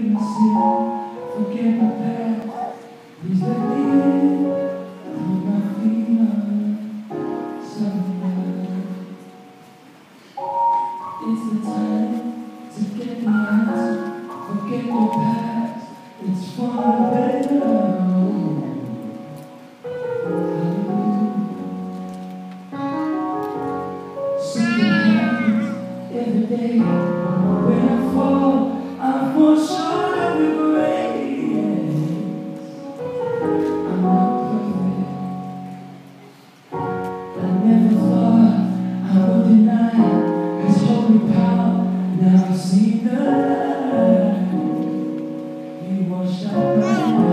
my sin, forget my past. Please let me in, put my feet on something. It's the time to get the answer, forget your past. It's far better. Something happens every day. When I fall short of the grace. I'm not perfect. I never thought I would deny His holy power. Now I've seen the light. He washed out my